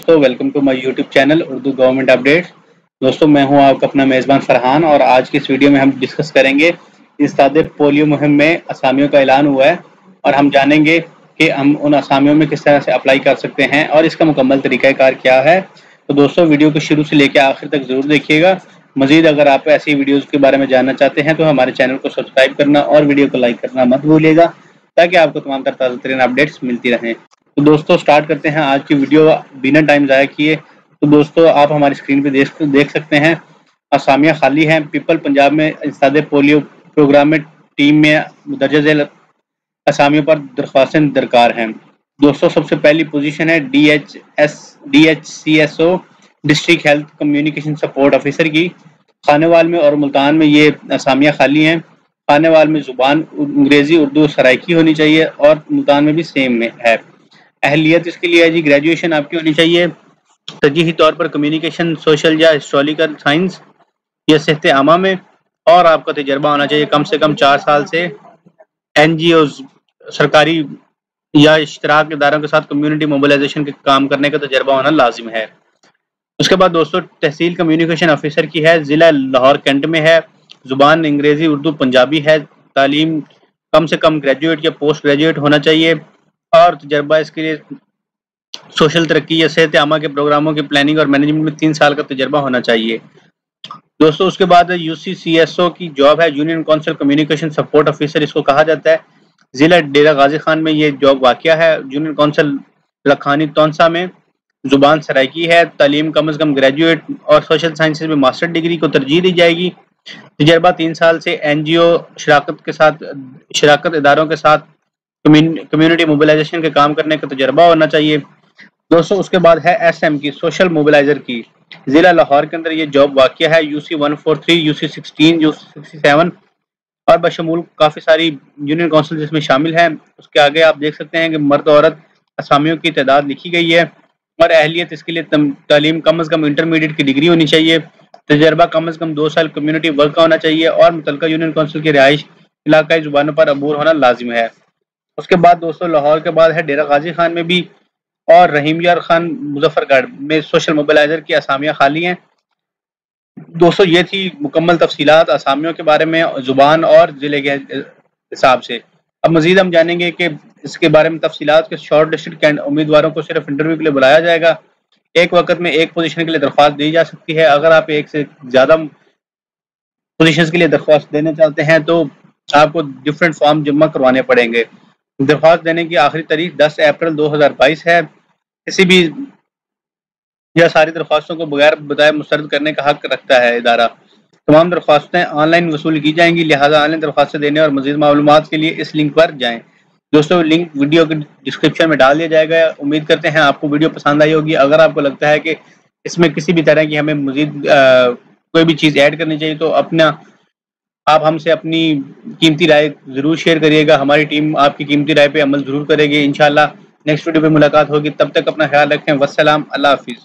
दोस्तों, welcome to my YouTube channel Urdu government update. दोस्तों, मैं हूं आपका अपना मेज़बान फरहान और आज की इस वीडियो में हम डिस्कस करेंगे इस्तादे पोलियो मुहिम में असामियों का ऐलान हुआ है और हम जानेंगे कि हम उन असामियों में किस तरह से अप्लाई कर सकते हैं और इसका मुकम्मल तरीक़ाकार क्या है। तो दोस्तों, वीडियो को शुरू से लेकर आखिर तक ज़रूर देखिएगा। मज़ीद अगर आप ऐसी वीडियोज़ के बारे में जानना चाहते हैं तो हमारे चैनल को सब्सक्राइब करना और वीडियो को लाइक करना मत भूलिएगा ताकि आपको तमाम ताज़ा तरीन अपडेट्स मिलती रहें। तो दोस्तों, स्टार्ट करते हैं आज की वीडियो बिना टाइम ज़ाया किए। तो दोस्तों, आप हमारी स्क्रीन पे देख सकते हैं असामियाँ खाली हैं। पीपल पंजाब में इस्तादे पोलियो प्रोग्राम में टीम में दर्ज झेल असामियों पर दरख्वास्तें दरकार हैं। दोस्तों, सबसे पहली पोजीशन है DHCSO district health communication support officer की। खानेवाल में और मुल्तान में ये असामियाँ खाली हैं। खानेवाल में ज़ुबान अंग्रेज़ी उर्दू सराइकी होनी चाहिए और मुल्तान में भी सेम में है। अहलियत इसके लिए है जी, ग्रेजुएशन आपकी होनी चाहिए तरजीही तौर पर कम्युनिकेशन, सोशल या हिस्टोरिकल साइंस या सेहत आमा में, और आपका तजर्बा होना चाहिए कम से कम 4 साल से NGOs सरकारी या इश्तराक इदारों के साथ कम्युनिटी मोबिलाइजेशन के काम करने का तजर्बा होना लाजिम है। उसके बाद दोस्तों, तहसील कम्युनिकेशन ऑफिसर की है, ज़िला लाहौर कैंट में है। ज़ुबान अंग्रेज़ी उर्दू पंजाबी है। तालीम कम से कम ग्रेजुएट या पोस्ट ग्रेजुएट होना चाहिए और तजर्बा इसके लिए सोशल तरक्की या सेहत आमा के प्रोग्रामों की प्लानिंग और मैनेजमेंट में 3 साल का तजर्बा होना चाहिए। दोस्तों, उसके बाद UCCSO की जॉब है, union council communication support officer इसको कहा जाता है। ज़िला डेरा गाजी खान में ये जॉब वाक़या है। यूनियन काउंसिल लखानी तौनसा में ज़ुबान सराइकी है। तालीम कम से कम ग्रेजुएट और सोशल साइंसेज में मास्टर डिग्री को तरजीह दी जाएगी। तजर्बा 3 साल से NGO शराकत इदारों के साथ कम्युनिटी मोबिलाइजेशन के काम करने का तजर्बा होना चाहिए। दोस्तों, उसके बाद है SM की, सोशल मोबिलाइजर की। ज़िला लाहौर के अंदर ये जॉब वाक़या है। UC 143, UC 16, UC 67 और बशमूल काफ़ी सारी यूनियन काउंसिल जिसमें शामिल है। उसके आगे आप देख सकते हैं कि मर्द औरत असामियों की तादाद लिखी गई है और अहलियत इसके लिए तालीम कम से कम इंटरमीडिएट की डिग्री होनी चाहिए। तजर्बा कम से कम 2 साल कम्युनिटी वर्क का होना चाहिए और मुतलका यूनियन काउंसिल की रिहाइश इलाकाई ज़ुबानों पर अबूर होना लाजिम है। उसके बाद दोस्तों, लाहौर के बाद है डेरा गाजी खान में भी और रहीम यार खान मुजफ्फरगढ़ में सोशल मोबिलाइजर की असामियाँ खाली हैं। दोस्तों, ये थी मुकम्मल तफसीलात असामियों के बारे में ज़ुबान और ज़िले के हिसाब से। अब मज़ीद हम जानेंगे कि इसके बारे में तफसीलात के शॉर्ट लिस्टेड उम्मीदवारों को सिर्फ इंटरव्यू के लिए बुलाया जाएगा। एक वक्त में एक पोजीशन के लिए दरख्वास्त दी जा सकती है। अगर आप एक से ज़्यादा पोजीशंस के लिए दरख्वास्त देना चाहते हैं तो आपको डिफरेंट फॉर्म जमा करवाने पड़ेंगे। दरख्वास्त देने की आखिरी तारीख 10 अप्रैल 2022 है। किसी भी या सारी दरख्वास्तों को बगैर बताए मुस्तरद करने का हक रखता है इदारा। तमाम दरख्वास्तें ऑनलाइन वसूल की जाएंगी, लिहाजा ऑनलाइन दरख्वास्तें देने और मज़ीद मालूमात के लिए इस लिंक पर जाएं। दोस्तों, लिंक वीडियो के डिस्क्रिप्शन में डाल दिया जाएगा। उम्मीद करते हैं आपको वीडियो पसंद आई होगी। अगर आपको लगता है कि इसमें किसी भी तरह की हमें मज़ीद कोई भी चीज़ ऐड करनी चाहिए तो आप हमसे अपनी कीमती राय ज़रूर शेयर करिएगा। हमारी टीम आपकी कीमती राय पे अमल ज़रूर करेगी। इंशाअल्लाह नेक्स्ट वीडियो पे मुलाकात होगी। तब तक अपना ख्याल रखें। वस्सलाम, अल्लाह हाफिज़।